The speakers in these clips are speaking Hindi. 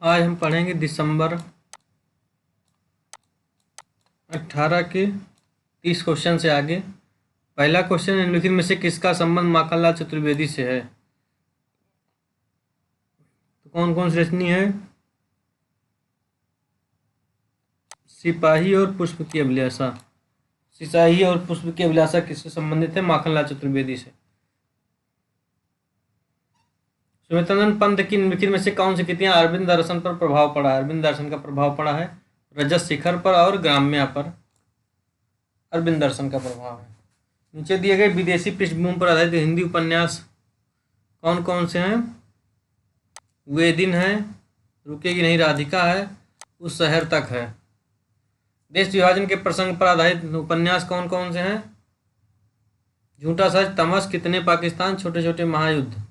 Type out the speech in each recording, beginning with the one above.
आज हम पढ़ेंगे दिसंबर 18 के 30 क्वेश्चन से आगे। पहला क्वेश्चन, निम्नलिखित में से किसका संबंध माखनलाल चतुर्वेदी से है? तो कौन कौन सी रचनी है? सिपाही और पुष्प की अभिलाषा। सिपाही और पुष्प की अभिलाषा किससे संबंधित है? माखनलाल चतुर्वेदी से। सुमित्रानंद पंत की निम्नलिखित में से कौन सी कृतियां अरविंद दर्शन पर प्रभाव पड़ा है? अरविंद दर्शन का प्रभाव पड़ा है रजत शिखर पर और ग्राम्या पर। अरविंद दर्शन का प्रभाव है। नीचे दिए गए विदेशी पृष्ठभूमि पर आधारित हिंदी उपन्यास कौन कौन से हैं? वे दिन है, रुकेगी नहीं राधिका है, उस शहर तक है। देश विभाजन के प्रसंग पर आधारित उपन्यास कौन कौन से हैं? झूठा सच, तमस, कितने पाकिस्तान, छोटे छोटे महायुद्ध।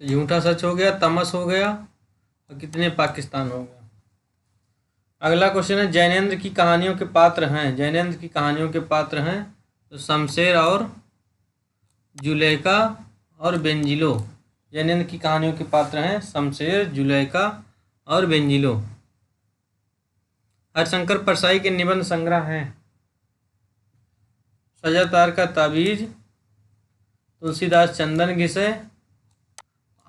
झूठा सच हो गया, तमस हो गया और कितने पाकिस्तान हो गया। अगला क्वेश्चन है, जैनेन्द्र की कहानियों के पात्र हैं। जैनेन्द्र की कहानियों के पात्र हैं तो शमशेर और जुलेखा और बेंजिलो। जैनेन्द्र की कहानियों के पात्र हैं शमशेर, जुलेखा और बेंजिलो। हरिशंकर परसाई के निबंध संग्रह हैं सजातार का ताबीज, तुलसीदास चंदन घिसे,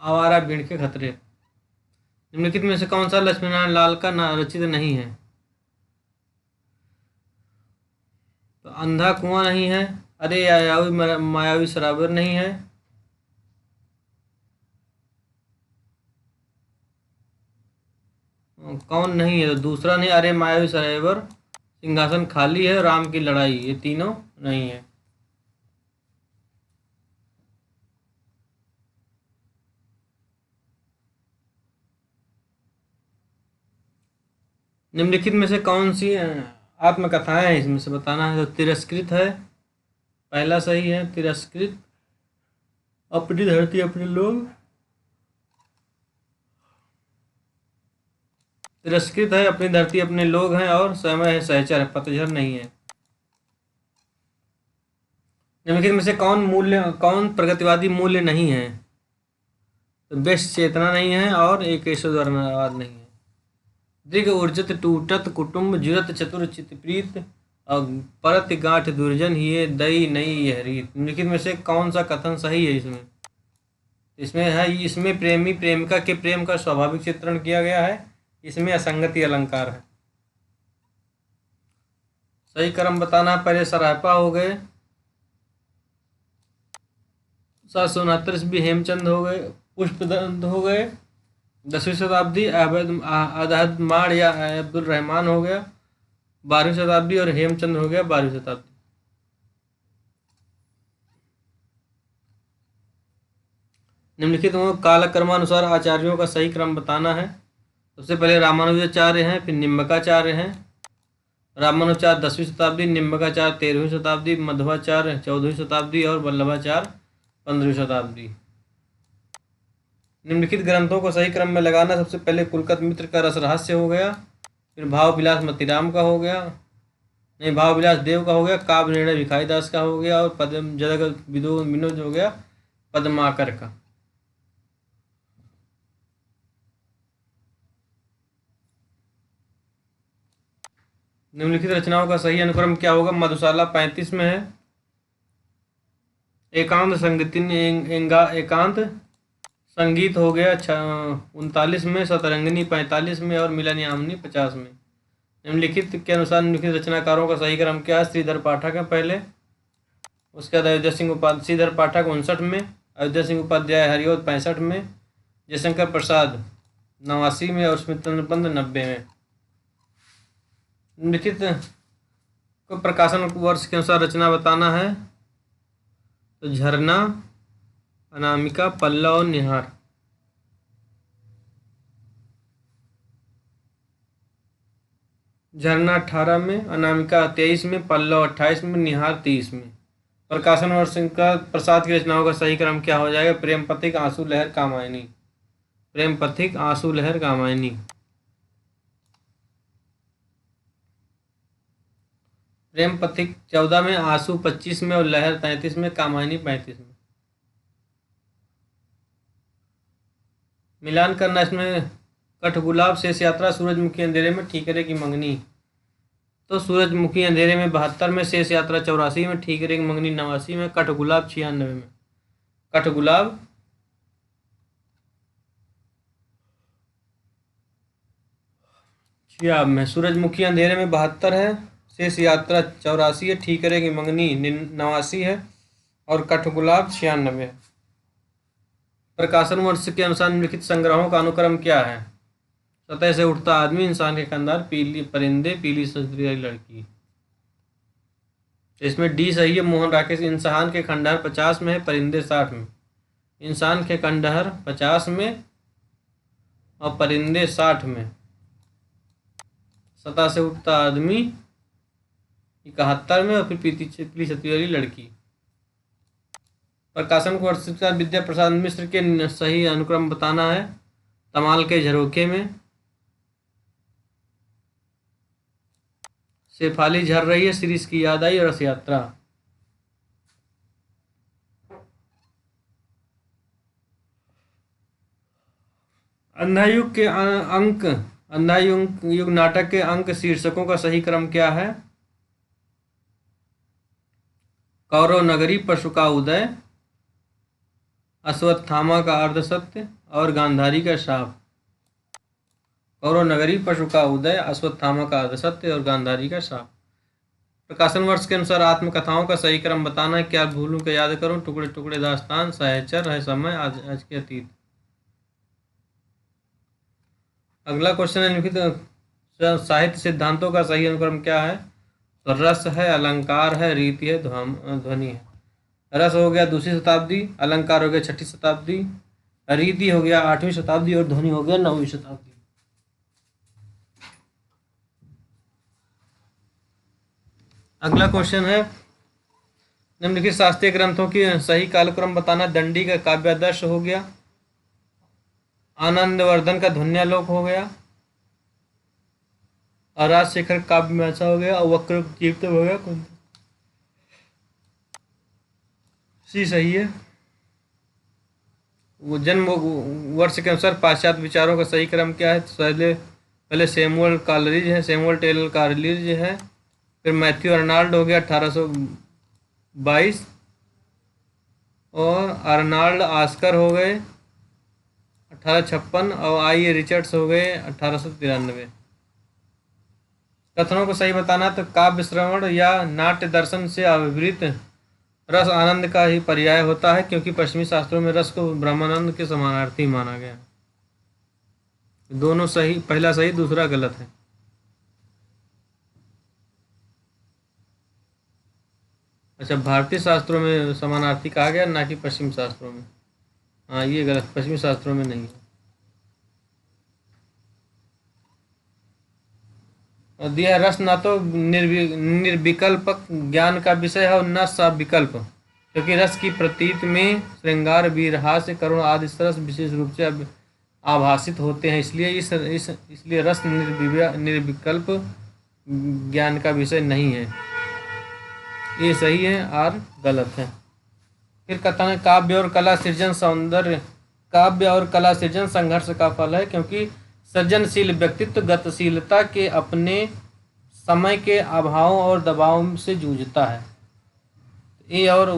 आवारा भीड़ के खतरे। निम्नलिखित में से कौन सा लक्ष्मीनारायण लाल का रचित नहीं है? तो अंधा कुआं नहीं है, अरे मायावी सराबर नहीं है, कौन नहीं है? तो दूसरा नहीं, अरे मायावी सराबर, सिंहासन खाली है, राम की लड़ाई, ये तीनों नहीं है। निम्नलिखित में से कौन सी आत्मकथाएं हैं? इसमें से बताना है। तो तिरस्कृत है, पहला सही है। तिरस्कृत, अपनी धरती अपने लोग, तिरस्कृत है, अपनी धरती अपने लोग हैं, और समय है सहचर है, पतझड़ नहीं है। निम्नलिखित में से कौन प्रगतिवादी मूल्य नहीं है? तो बेश चेतना नहीं है और एक ईश्वरवाद नहीं है। दृघ ऊर्जत टूटत कुटुंब, जुरत चतुर चितप्रीत, और परत गांठ दुर्जन हिये दई नई यह रीत। निम्नलिखित में से कौन सा कथन सही है? इसमें प्रेमी प्रेमिका के प्रेम का स्वाभाविक चित्रण किया गया है। इसमें असंगति अलंकार है। सही क्रम बताना। पहले सरापा हो गए, 769 ईस्वी हेमचंद हो गए, पुष्पदंत हो गए 10वीं शताब्दी, अहद माड़ या अब्दुल रहमान हो गया 12वीं शताब्दी, और हेमचंद हो गया 12वीं शताब्दी। निम्नलिखित कालक्रमानुसार आचार्यों का सही क्रम बताना है। सबसे पहले रामानुजाचार्य हैं, फिर निम्बकाचार्य हैं। रामानुजाचार्य 10वीं शताब्दी, निम्बकाचार्य 13वीं शताब्दी, मध्वाचार्य 14वीं शताब्दी और वल्लभाचार्य 15वीं शताब्दी। निम्नलिखित ग्रंथों को सही क्रम में लगाना। सबसे पहले कुलकत मित्र का रस रहस्य हो गया, फिर भाव विलास मतीराम का हो गया, नहीं भाव विलास देव का हो गया, काव्य निर्णय भिखारी दास का हो गया, और पद्म जगत विनोद हो गया पद्माकर का। निम्नलिखित रचनाओं का सही अनुक्रम क्या होगा? मधुशाला 35 में है, एकांत एकांत संगीत हो गया 39 में, सतरंगिनी 45 में, और मिलन यामिनी 50 में। निम्नलिखित के अनुसार निम्नलिखित रचनाकारों का सही क्रम क्या है? श्रीधर पाठक है पहले, उसके बाद अयोध्या सिंह उपाध्याय, श्रीधर पाठक 59 में, अयोध्या सिंह उपाध्याय हरिओद 65 में, जयशंकर प्रसाद 89 में, और सुमित्रानंद पंत 90 में। निम्नलिखित को प्रकाशन वर्ष के अनुसार रचना बताना है। तो झरना, अनामिका, पल्लव और निहार। झरना 18 में, अनामिका 23 में, पल्लव 28 में, निहार 30 में। प्रकाशन वर्ष का प्रसाद की रचनाओं का सही क्रम क्या हो जाएगा? प्रेम पथिक, आंसू लहर, कामायनी। प्रेम पथिक, आंसू लहर, कामायनी। प्रेम पथिक 14 में, आंसू 25 में, और लहर 33 में, कामायनी 35 में। मिलान करना इसमें कठगुलाब, शेष यात्रा, सूरजमुखी अंधेरे में, ठीकरे की मंगनी। तो सूरजमुखी अंधेरे में 72 में, शेष यात्रा 84 में, ठीकरे की मंगनी 89 में, कठगुलाब 96 में। कठगुलाब 96 में, सूरजमुखी अंधेरे में 72 है, शेष यात्रा 84 है, ठीकरे की मंगनी 89 है और कठगुलाब 96 है। प्रकाशन वर्ष के अनुसार निम्नलिखित संग्रहों का अनुक्रम क्या है? सतह से उठता आदमी, इंसान के खंडार, पीली परिंदे, पीली ससुरी लड़की। इसमें डी सही है। मोहन राकेश। इंसान के खंडहर 50 में है, परिंदे 60 में। इंसान के खंडहर 50 में और परिंदे 60 में। सतह से उठता आदमी 71 में और फिर पीली सतुरी वाली लड़की। प्रकाशन को वर्ष का विद्या प्रसाद मिश्र के सही अनुक्रम बताना है। तमाल के झरोखे में, शेफाली झर रही है, शिरीष की याद आई और रथ यात्रा। अंधायुग के अंक, अंधायुग नाटक के अंक शीर्षकों का सही क्रम क्या है? कौरव नगरी, पशु का उदय, अश्वत्थामा का अर्धसत्य और गांधारी का श्राप। कौरव नगरी, पशु का उदय, अश्वत्थामा का अर्धसत्य और गांधारी का श्राप। प्रकाशन वर्ष के अनुसार आत्मकथाओं का सही क्रम बताना है। क्या भूलूं के याद करूं, टुकड़े टुकड़े दास्तान, सहचर है समय, आज के अतीत। अगला क्वेश्चन है निम्नलिखित साहित्य सिद्धांतों का सही अनुक्रम क्या है? तो रस है, अलंकार है, रीति है, ध्वनि है। रस हो गया 2वीं शताब्दी, अलंकार हो गया 6ठी शताब्दी, रीति हो गया 8वीं शताब्दी और ध्वनि हो गया 9वीं शताब्दी। अगला क्वेश्चन है निम्नलिखित शास्त्रीय ग्रंथों की सही कालक्रम बताना। दंडी का काव्यादर्श हो गया, आनंदवर्धन का ध्वन्यालोक हो गया, और राजशेखर काव्य में ऐसा हो गया, और वक्र कीर्तन हो गया। कौन सी सही है? वो जन्म वर्ष के अनुसार पाश्चात्य विचारों का सही क्रम क्या है? पहले सैमुअल कॉलरिज है, सैमुअल टेलर कॉलरिज है, फिर मैथ्यू अर्नाल्ड हो गया 1822, और अर्नाल्ड आस्कर हो गए 1856, और आई रिचर्ड्स हो गए 1893। कथनों को सही बताना तो काव्य श्रवण या नाट्य दर्शन से अभिवृत रस आनंद का ही पर्याय होता है, क्योंकि पश्चिमी शास्त्रों में रस को ब्रह्मानंद के समानार्थी माना गया है। दोनों सही, पहला सही दूसरा गलत है। अच्छा, भारतीय शास्त्रों में समानार्थी कहा गया, ना कि पश्चिमी शास्त्रों में। हाँ, ये गलत, पश्चिमी शास्त्रों में नहीं है। और दिया रस ना तो निर्विकल्प ज्ञान का विषय है और न सविकल्प, क्योंकि रस की प्रतीत में श्रृंगार, वीरहास्य, करुण आदि रस विशेष रूप से आभासित होते हैं। इसलिए रस निर्विकल्प ज्ञान का विषय नहीं है। ये सही है और गलत है। फिर कथन है काव्य और कला सृजन सौंदर्य, काव्य और कला सृजन संघर्ष का फल है, क्योंकि सृजनशील व्यक्तित्व गतिशीलता के अपने समय के अभावों और दबाव से जूझता है। ए और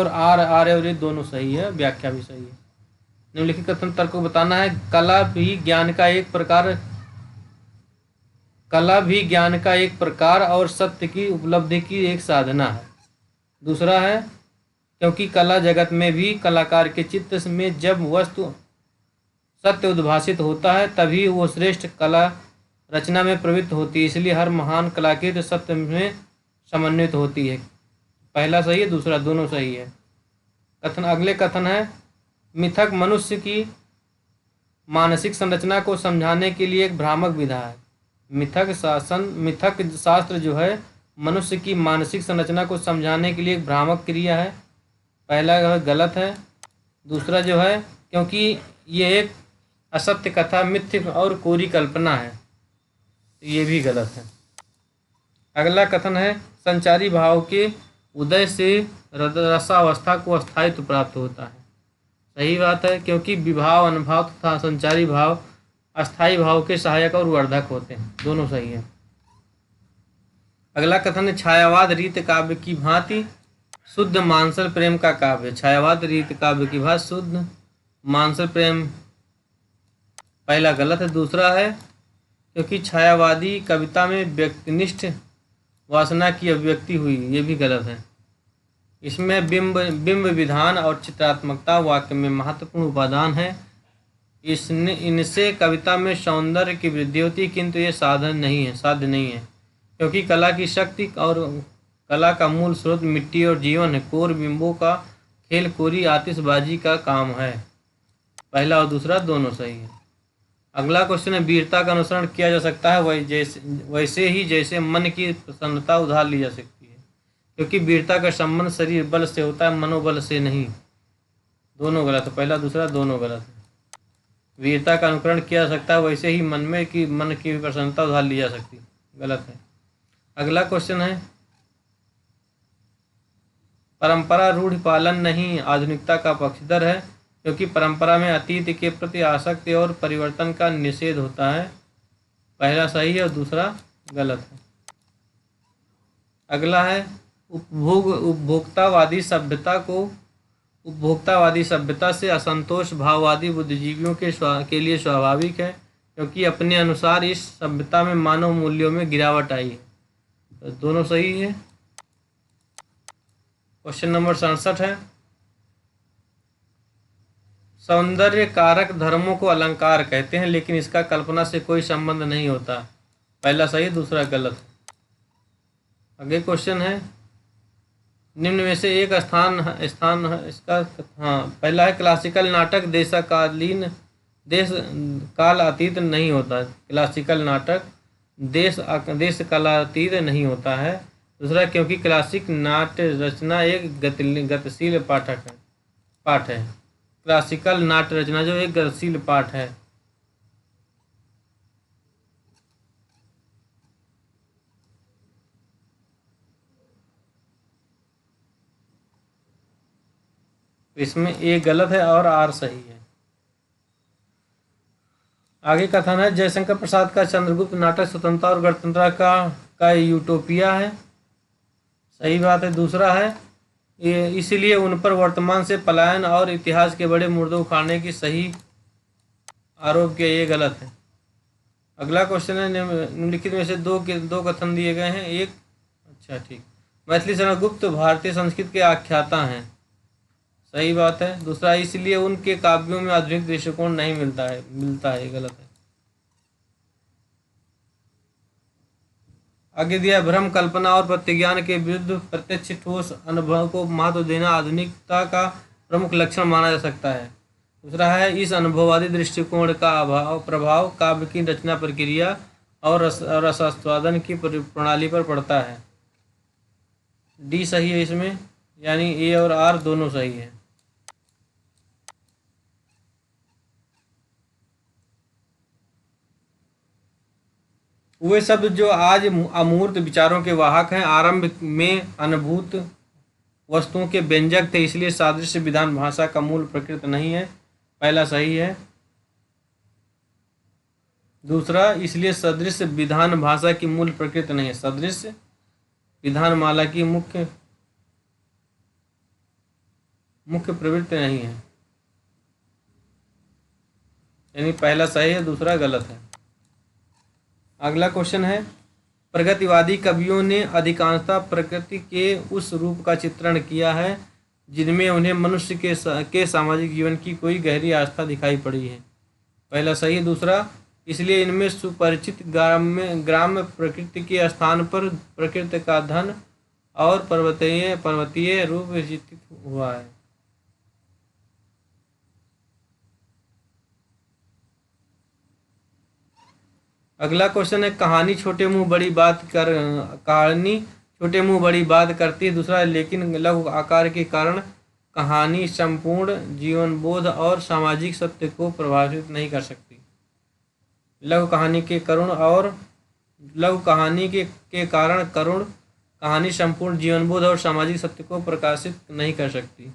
आर और ये दोनों सही है, व्याख्या भी सही है। निम्नलिखित कथन तर्क को बताना है। कला भी ज्ञान का एक प्रकार और सत्य की उपलब्धि की एक साधना है। दूसरा है क्योंकि कला जगत में भी कलाकार के चित्त में जब वस्तु सत्य उद्भासित होता है तभी वो श्रेष्ठ कला रचना में प्रवृत्त होती है, इसलिए हर महान कलाकृति सत्य में समन्वित होती है। पहला सही है, दूसरा दोनों सही है। अगले कथन है मिथक मनुष्य की मानसिक संरचना को समझाने के लिए एक भ्रामक विधा है। मिथक शास्त्र जो है मनुष्य की मानसिक संरचना को समझाने के लिए एक भ्रामक क्रिया है। पहला गलत है। दूसरा जो है क्योंकि ये एक असत्य कथा, मिथ्य और कोरी कल्पना है, ये भी गलत है। अगला कथन है संचारी भाव के उदय से रसावस्था को अस्थायित्व प्राप्त होता है। सही बात है, क्योंकि विभाव, अनुभाव तथा संचारी भाव अस्थायी भाव के सहायक और वर्धक होते हैं। दोनों सही है। अगला कथन है, छायावाद रीत काव्य की भांति शुद्ध मानसर प्रेम का काव्य। छायावाद रीत काव्य की भांति शुद्ध मानसर प्रेम, पहला गलत है। दूसरा है, क्योंकि छायावादी कविता में व्यक्तिनिष्ठ वासना की अभिव्यक्ति हुई, ये भी गलत है। इसमें बिंब विधान और चित्रात्मकता वाक्य में महत्वपूर्ण उपादान है। इनसे कविता में सौंदर्य की वृद्धि होती है, किंतु ये साध्य नहीं है, क्योंकि कला की शक्ति और कला का मूल स्रोत मिट्टी और जीवन है। कोर बिंबों का खेल कोरी आतिशबाजी का काम है। पहला और दूसरा दोनों सही है। अगला क्वेश्चन है, वीरता का अनुसरण किया जा सकता है वैसे ही जैसे मन की प्रसन्नता उधार ली जा सकती है, क्योंकि वीरता का संबंध शरीर बल से होता है, मनोबल से नहीं। दोनों गलत है। पहला दूसरा दोनों गलत है। वीरता का अनुकरण किया जा सकता है वैसे ही मन की प्रसन्नता उधार ली जा सकती है, गलत है। अगला क्वेश्चन है, परंपरा रूढ़ पालन नहीं आधुनिकता का पक्षधर है, क्योंकि परंपरा में अतीत के प्रति आसक्ति और परिवर्तन का निषेध होता है। पहला सही है और दूसरा गलत है। अगला है, उपभोक्तावादी सभ्यता से असंतोष भाववादी बुद्धिजीवियों के लिए स्वाभाविक है, क्योंकि अपने अनुसार इस सभ्यता में मानव मूल्यों में गिरावट आई है। तो दोनों सही है। क्वेश्चन नंबर 67 है, सौंदर्य कारक धर्मों को अलंकार कहते हैं, लेकिन इसका कल्पना से कोई संबंध नहीं होता। पहला सही, दूसरा गलत। आगे क्वेश्चन है, निम्न में से एक स्थान है इसका। पहला है, क्लासिकल नाटक देश काल अतीत नहीं होता। क्लासिकल नाटक देश कालातीत नहीं होता है। दूसरा, क्योंकि क्लासिक नाट्य रचना एक गतिशील पाठ है। क्लासिकल नाट्य रचना जो एक गतिशील पाठ है। इसमें ए गलत है और आर सही है। आगे कथन है, जयशंकर प्रसाद का चंद्रगुप्त नाटक स्वतंत्रता और गणतंत्रता का यूटोपिया है। सही बात है। दूसरा है, इसलिए उन पर वर्तमान से पलायन और इतिहास के बड़े मुर्दे उखाड़ने की सही आरोप किया, ये गलत है। अगला क्वेश्चन है, निम्नलिखित में से दो कथन दिए गए हैं। एक, अच्छा ठीक, मैथिली चंद्रगुप्त भारतीय संस्कृत के आख्याता हैं। सही बात है। दूसरा, इसलिए उनके काव्यों में आधुनिक दृष्टिकोण नहीं मिलता है, ये गलत है। आगे दिया, भ्रम, कल्पना और प्रतिज्ञान के विरुद्ध प्रत्यक्ष ठोस अनुभव को महत्व देना आधुनिकता का प्रमुख लक्षण माना जा सकता है। दूसरा है, इस अनुभववादी दृष्टिकोण का प्रभाव काव्य की रचना प्रक्रिया और रसास्वादन की प्रणाली पर पड़ता है। डी सही है इसमें, यानी ए और आर दोनों सही है। वे शब्द जो आज अमूर्त विचारों के वाहक हैं, आरंभ में अनुभूत वस्तुओं के व्यंजक थे, इसलिए सादृश्य विधान भाषा का मूल प्रकृत नहीं है। पहला सही है। दूसरा, इसलिए सदृश विधान भाषा की मूल प्रकृति नहीं है। सदृश विधान माला की मुख्य प्रवृत्ति नहीं है, यानी पहला सही है, दूसरा गलत है। अगला क्वेश्चन है, प्रगतिवादी कवियों ने अधिकांशतः प्रकृति के उस रूप का चित्रण किया है जिनमें उन्हें मनुष्य के सामाजिक जीवन की कोई गहरी आस्था दिखाई पड़ी है। पहला सही। दूसरा, इसलिए इनमें सुपरिचित ग्राम्य प्रकृति के स्थान पर प्रकृति का धन और पर्वतीय रूप चित्रित हुआ है। अगला क्वेश्चन है, कहानी छोटे मुंह बड़ी बात करती है। दूसरा, लेकिन लघु आकार के कारण कहानी संपूर्ण जीवन बोध और सामाजिक सत्य को प्रभावित नहीं कर सकती। लघु कहानी के कारण करुण कहानी संपूर्ण जीवनबोध और सामाजिक सत्य को प्रकाशित नहीं कर सकती।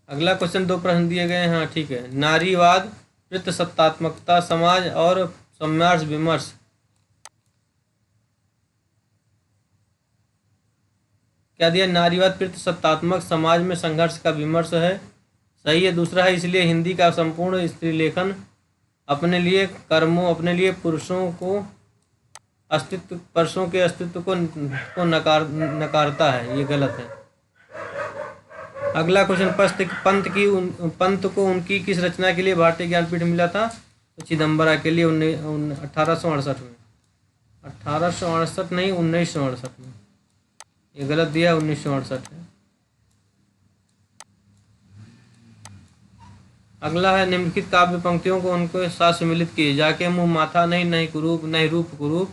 अगला क्वेश्चन, 2 प्रश्न दिए गए हैं। हाँ ठीक है। नारीवाद, पितृसत्तात्मकता समाज और सम्राट विमर्श। क्या दिया? नारीवाद पितृसत्तात्मक समाज में संघर्ष का विमर्श है, सही है। दूसरा है, इसलिए हिंदी का संपूर्ण स्त्रीलेखन अपने लिए कर्मों, अपने लिए पुरुषों के अस्तित्व को नकारता है। ये गलत है। अगला क्वेश्चन, पंत को उनकी किस रचना के लिए भारतीय ज्ञानपीठ मिला था? तो चिदम्बरा के लिए 1868 में। 1868 नहीं, 1968 में। ये गलत दिया, 1968 है। अगला है, निम्नलिखित काव्य पंक्तियों को उनके साथ सम्मिलित किए। जाके मुँह माथा नहीं, नहीं कुरूप, नहीं रूप कुरूप।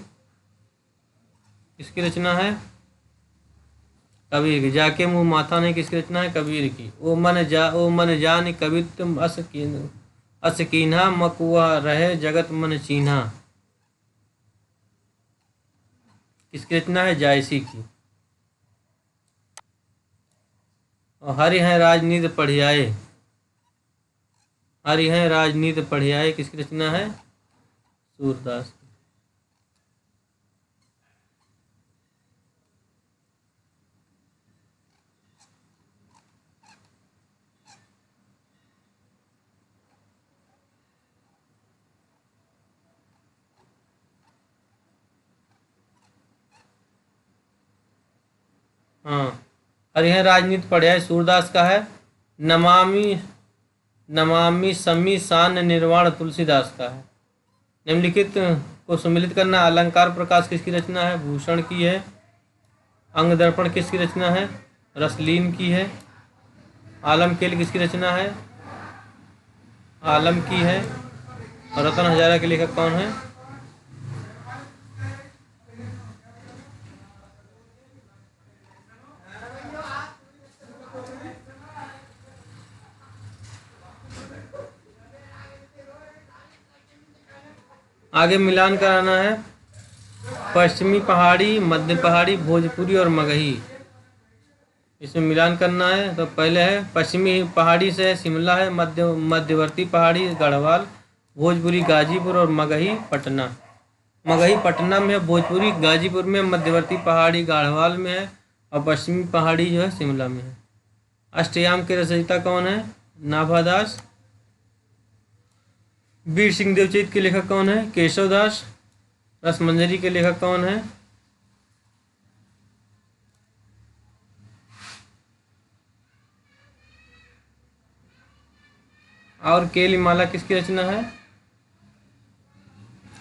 किसकी रचना है? कबीर की। जाके मुँह माथा नहीं किसकी रचना है? कबीर की। ओ मन जान कवित्व अस कीन्हा, मकुआ रहे जगत मन चीन्हा। किसकी रचना है? जायसी की। और हरि हैं राजनीति पढ़ियाए, हरि हैं राजनीति पढ़ियाए। किसकी रचना है? सूरदास की। हाँ, हरि हैं राजनीति पढ़ियाए सूरदास का है। नमामि नमामि समी सान निर्वाण तुलसीदास का है। निम्नलिखित को सम्मिलित करना। अलंकार प्रकाश किसकी रचना है? भूषण की है। अंग दर्पण किसकी रचना है? रसलीन की है। आलम केल किसकी रचना है? आलम की है। और रतन हजारा के लेखक कौन है? आगे मिलान कराना है। पश्चिमी पहाड़ी, मध्य पहाड़ी, भोजपुरी और मगही। इसमें मिलान करना है। तो पहले है पश्चिमी पहाड़ी से शिमला है, मध्यवर्ती पहाड़ी गढ़वाल, भोजपुरी गाजीपुर और मगही पटना। मगही पटना में है, भोजपुरी गाजीपुर में, मध्यवर्ती पहाड़ी गढ़वाल में है और पश्चिमी पहाड़ी जो है शिमला में है। अष्टयाम के रचयिता कौन है? नाभादास। वीर सिंह देवचरित के लेखक कौन है? केशवदास। रसमंजरी के लेखक कौन है? और केली माला किसकी रचना है?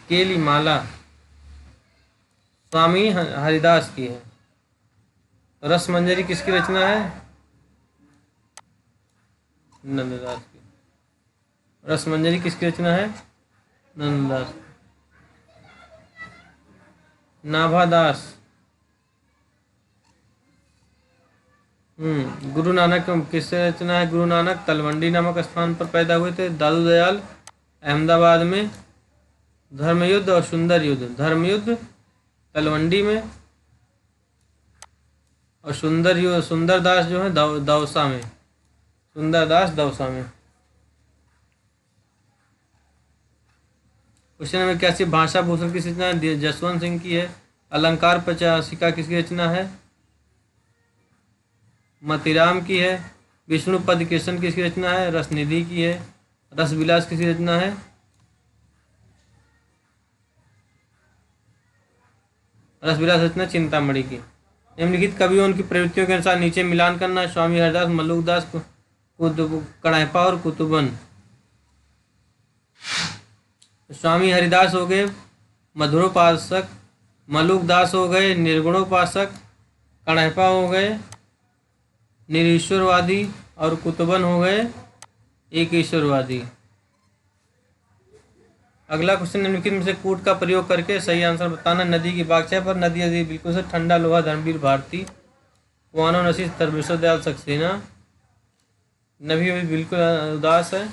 केली माला स्वामी हरिदास की है। रसमंजरी किसकी रचना है? नंददास की। रसमंजरी किसकी रचना है? नंददास। नाभादास गुरु नानक किससे रचना है? गुरु नानक तलवंडी नामक स्थान पर पैदा हुए थे। दादू दयाल अहमदाबाद में। धर्मयुद्ध और सुंदर युद्ध। धर्मयुद्ध तलवंडी में और सुंदरदास जो है दौसा में। सुंदरदास दौसा में। क्वेश्चन नंबर 81, भाषा भूषण की रचना जसवंत सिंह की है। अलंकार प्रकाशिका किसकी रचना है? मतीराम की है। विष्णु पद कृष्ण किसकी रचना है? रसनिधि की है। रसविलास किसकी रचना है? रसविलास रचना चिंतामणि की। निम्नलिखित कवियों उनकी प्रवृत्तियों के अनुसार नीचे मिलान करना। स्वामी हरिदास, मल्लुकदास, कणायपा और कुतुबन। स्वामी हरिदास हो गए मधुरोपासक, मल्लुकदास हो गए निर्गुणोपासक, कणायपा हो गए निरीश्वरवादी और कुतुबन हो गए एक ईश्वरवादी। अगला क्वेश्चन, निम्नलिखित में से कूट का प्रयोग करके सही आंसर बताना। नदी की बागचा पर। नदी नदी बिल्कुल से। ठंडा लोहा धर्मवीर भारती। कुआनो नसी तरबेश्वर दयाल सक्सेना। नभी अभी बिल्कुल उदास है।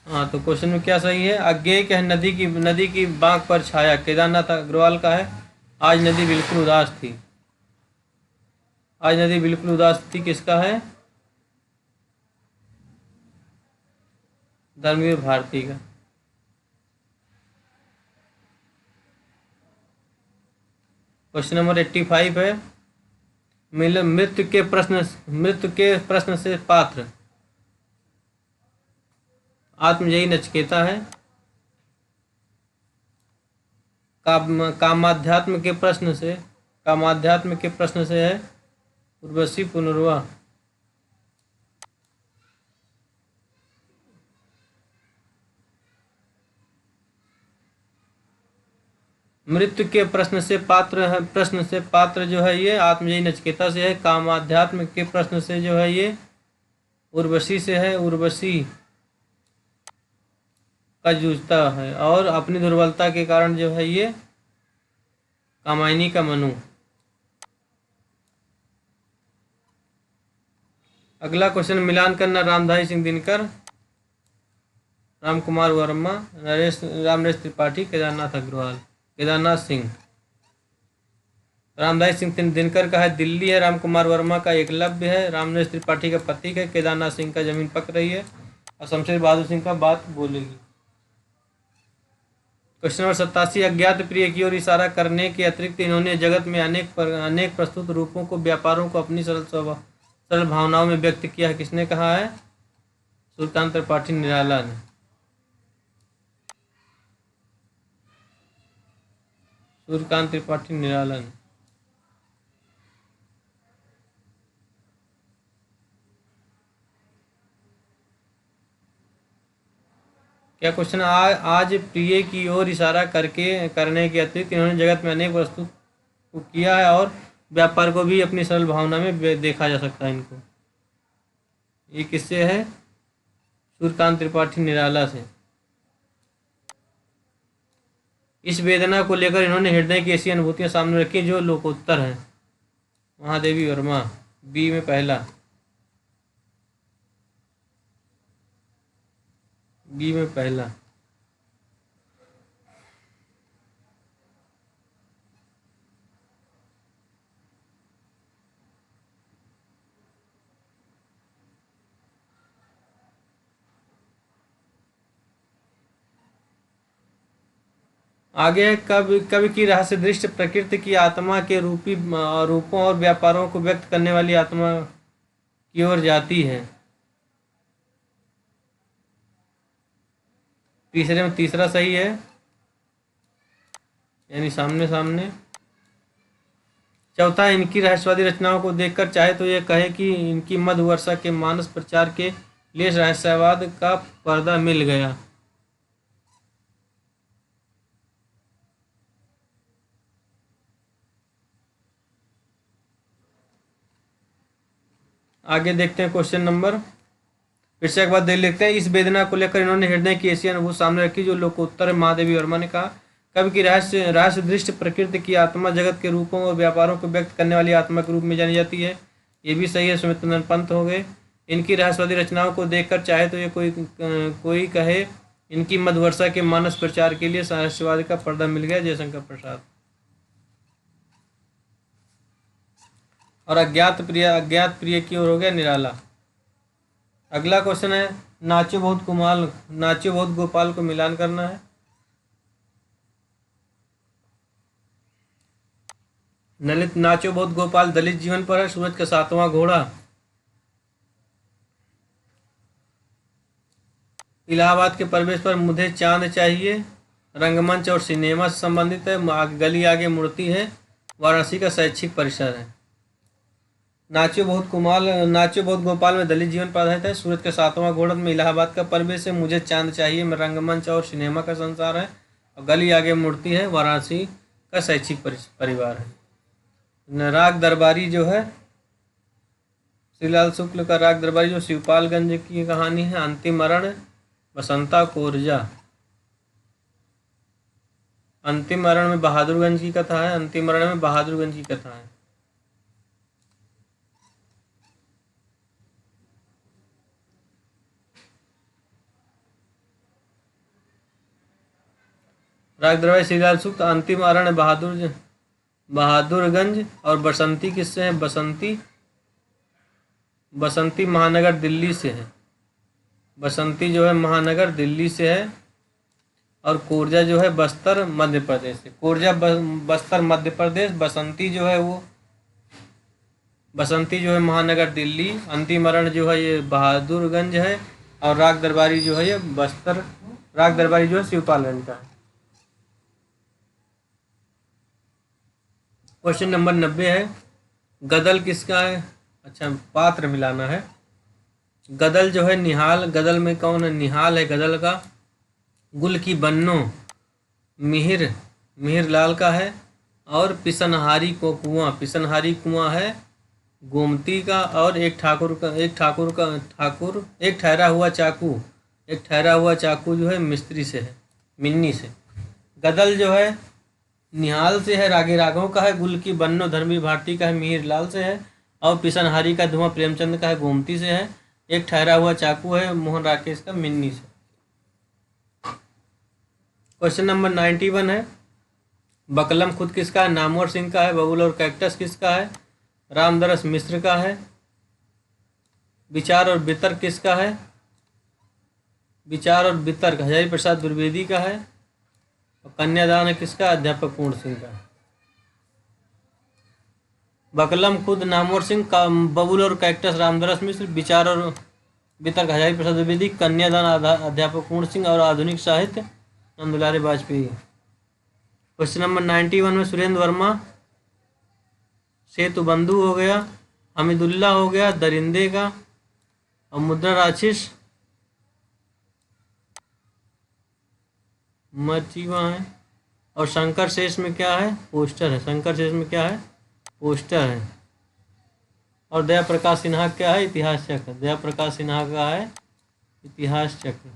हाँ, तो क्वेश्चन में क्या सही है? अज्ञेय क्या है? नदी की बांक पर छाया, केदारनाथ अग्रवाल का है। आज नदी बिल्कुल उदास थी। आज नदी बिल्कुल उदास थी किसका है? धर्मवीर भारती का। क्वेश्चन नंबर 85 है। मृत्यु के प्रश्न से पात्र आत्मजयी नचिकेता है। कामाध्यात्म के प्रश्न से है उर्वशी पुनर्वा। मृत्यु के प्रश्न से पात्र है, प्रश्न से पात्र जो है ये आत्मजयी नचिकेता से है। कामाध्यात्म के प्रश्न से जो है ये उर्वशी से है। उर्वशी का जूझता है और अपनी दुर्बलता के कारण जो है ये कामायनी का मनु। अगला क्वेश्चन, मिलान करना। रामधारी सिंह दिनकर, राम कुमार वर्मा, रामनरेश त्रिपाठी, केदारनाथ अग्रवाल। केदारनाथ सिंह। रामधारी सिंह दिनकर का है दिल्ली है। राम कुमार वर्मा का एकलव्य है। रामनरेश त्रिपाठी का प्रतीक है। केदारनाथ सिंह का जमीन पक रही है। और शमशेर बहादुर सिंह का बात बोलेगी। क्वेश्चन नंबर 87, अज्ञात प्रिय की ओर इशारा करने के अतिरिक्त इन्होंने जगत में अनेक प्रस्तुत रूपों को, व्यापारों को अपनी सरल भावनाओं में व्यक्त किया है। किसने कहा है? सूर्यकांत त्रिपाठी निराला ने। सूर्यकांत त्रिपाठी निराला ने। क्या क्वेश्चन? आज प्रिय की ओर इशारा करने के अतिरिक्त इन्होंने जगत में अनेक वस्तु को किया है और व्यापार को भी अपनी सरल भावना में देखा जा सकता है इनको। ये किससे है? सूर्यकांत त्रिपाठी निराला से। इस वेदना को लेकर इन्होंने हृदय की ऐसी अनुभूतियां सामने रखी जो लोकोत्तर हैं। महादेवी वर्मा, बी में पहला। बी में पहला। आगे कवि कवि की रहस्य दृष्टि प्रकृति की आत्मा के रूपों और व्यापारों को व्यक्त करने वाली आत्मा की ओर जाती है। तीसरे में तीसरा सही है, यानी सामने सामने। चौथा, इनकी रहस्यवादी रचनाओं को देखकर चाहे तो यह कहे कि इनकी मध्य वर्षा के मानस प्रचार के लिए रहस्यवाद का पर्दा मिल गया। आगे देखते हैं क्वेश्चन नंबर। फिर से एक बार देख लेते हैं। इस वेदना को लेकर इन्होंने हृदय की ऐसी अनुभूति सामने रखी जो लोकोत्तर। महादेवी वर्मा ने कहा, कवि की रहस्य दृष्टि प्रकृति की आत्मा जगत के रूपों और व्यापारों को व्यक्त करने वाली आत्मा के रूप में जानी जाती है। ये भी सही है, सुमित पंत हो गए। इनकी रहस्यवादी रचनाओं को देखकर चाहे तो ये कोई कहे इनकी मध्यवर्षा के मानस प्रचार के लिए रहस्यवाद का पर्दा मिल गया। जयशंकर प्रसाद। और अज्ञात प्रिय की ओर हो गया निराला। अगला क्वेश्चन है, नाचो बहुत गोपाल को मिलान करना है। नाचो बहुत गोपाल दलित जीवन पर है। सूरज का सातवां घोड़ा। इलाहाबाद के प्रवेश पर मुझे चांद चाहिए। रंगमंच और सिनेमा से संबंधित है। गली आगे मूर्ति है। वाराणसी का शैक्षिक परिसर है। नाचो बहुत गोपाल में दलित जीवन पर आधारित है। सूरज का सातवां घोड़ा में इलाहाबाद का प्रवेश है। मुझे चांद चाहिए में रंगमंच और सिनेमा का संसार है। और गली आगे मूर्ति है। वाराणसी का शैक्षिक परिवार है। राग दरबारी जो है श्रीलाल शुक्ल का राग दरबारी जो शिवपालगंज की कहानी है। अंतिम मरण बसंता कोरजा। अंतिम मरण में बहादुरगंज की कथा है। अंतिम मरण में बहादुरगंज की कथा है। राग दरबारी श्रीलाल सूक्त, अंतिम अरण्य बहादुरगंज, और बसंती किससे है? बसंती महानगर दिल्ली से है। बसंती जो है महानगर दिल्ली से है। और कोरजा जो है बस्तर मध्य प्रदेश से। कोरजा बस्तर मध्य प्रदेश, बसंती जो है महानगर दिल्ली, अंतिम अरण्य जो है ये बहादुरगंज है, और राग दरबारी जो है ये बस्तर, राग दरबारी जो है शिवपालगंज का है। क्वेश्चन नंबर 90 है, गदल किसका है? अच्छा, पात्र मिलाना है। गदल जो है निहाल, गदल में कौन है? निहाल है गदल का। गुल की बन्नो मिहिर लाल का है। और पिसनहारी कुआं है गोमती का। और एक ठहरा हुआ चाकू जो है मिस्त्री से है, मिन्नी से। गदल जो है निहाल से है, रागे राघव का है। गुल की बन्नो धर्मवीर भारती का है, मिहिर लाल से है। और पिसनहारी का धुआं प्रेमचंद का है, गोमती से है। एक ठहरा हुआ चाकू है मोहन राकेश का, मिन्नी से। क्वेश्चन नंबर 91 है, बकलम खुद किसका है? नामवर सिंह का है। बबूल और कैक्टस किसका है? रामदरस मिश्र का है। विचार और वितर्क किसका है? विचार और वितर्क हजारी प्रसाद द्विवेदी का है। और कन्यादान है किसका? अध्यापक पूर्ण सिंह का। बकलम खुद नामवर सिंह का, बबूल और कैक्टस रामदरस मिश्र, विचार और वितर्क हजारी प्रसाद द्विवेदी, कन्यादान अध्यापक पूर्ण सिंह, और आधुनिक साहित्य नंदुलारे वाजपेयी। क्वेश्चन नंबर 91 में सुरेंद्र वर्मा सेतु बंधु हो गया, हमीदुल्ला हो गया दरिंदे का, और मुद्रा राशिस मचीवा है। और शंकर शेष में क्या है? पोस्टर है। शंकर शेष में क्या है? पोस्टर है। और दया प्रकाश सिन्हा क्या है? इतिहास चक्र। दया प्रकाश सिन्हा का है इतिहास चक्र।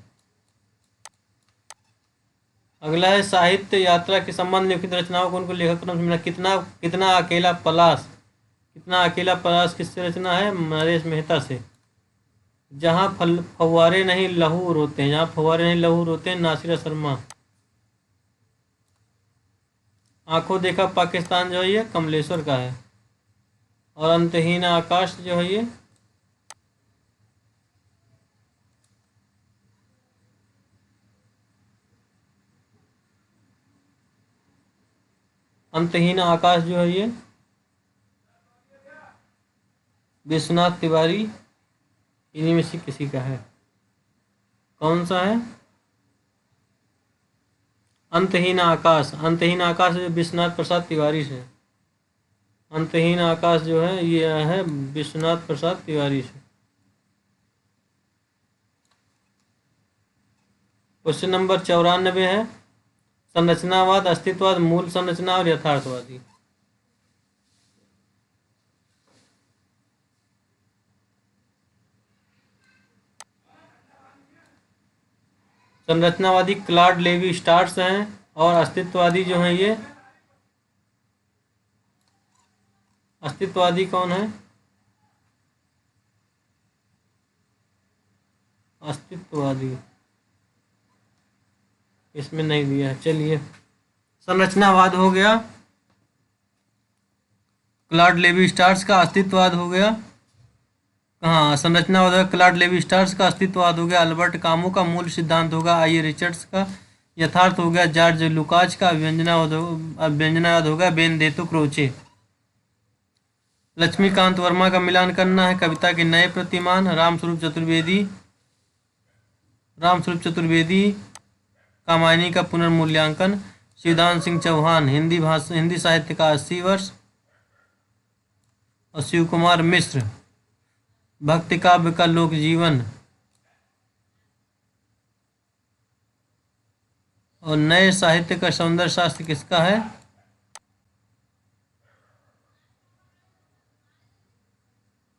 अगला है साहित्य यात्रा के संबंध में लिखित रचनाओं को उनको लेखक क्रम से मिला। कितना अकेला पलाश किससे रचना है? नरेश मेहता से। जहाँ फव्वारे नहीं लहू रोते हैं, नासिरा शर्मा। आंखों देखा पाकिस्तान जो है ये कमलेश्वर का है। और अंतहीन आकाश जो है ये विश्वनाथ तिवारी, इन्हीं में से किसी का है। कौन सा है? अंतहीन आकाश विश्वनाथ प्रसाद तिवारी से। अंतहीन आकाश जो है ये है विश्वनाथ प्रसाद तिवारी से। क्वेश्चन नंबर 94 है, संरचनावाद, अस्तित्ववाद, मूल संरचना और यथार्थवादी। संरचनावादी क्लॉड लेवी स्ट्रॉस हैं, और अस्तित्ववादी जो हैं ये अस्तित्ववादी कौन है? अस्तित्ववादी इसमें नहीं दिया है। चलिए, संरचनावाद हो गया क्लॉड लेवी स्ट्रॉस का, अस्तित्ववाद हो गया कहाँ? संरचनावाद हो गया क्लॉड लेवी स्ट्रॉस का, अस्तित्ववाद हो गया अल्बर्ट कामू का, मूल सिद्धांत होगा आई रिचर्ड्स का, यथार्थ हो गया जॉर्ज लुकाच का, व्यंजनावाद हो गया बेनेडिक्टो क्रोचे। लक्ष्मीकांत वर्मा का मिलान करना है, कविता के नए प्रतिमान, रामस्वरूप चतुर्वेदी, कामायनी का पुनर्मूल्यांकन, शिवदान सिंह चौहान हिंदी साहित्य का 80 वर्ष, और शिव कुमार मिश्र भक्ति काव्य का लोक जीवन, और नए साहित्य का सौंदर्य शास्त्र किसका है?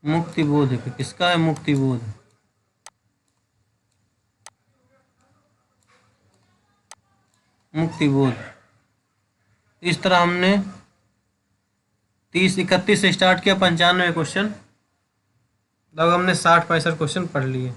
मुक्तिबोध। किसका है? मुक्तिबोध। इस तरह हमने 30-31 से स्टार्ट किया, 95 क्वेश्चन, लगभग हमने 60-65 क्वेश्चन पढ़ लिए।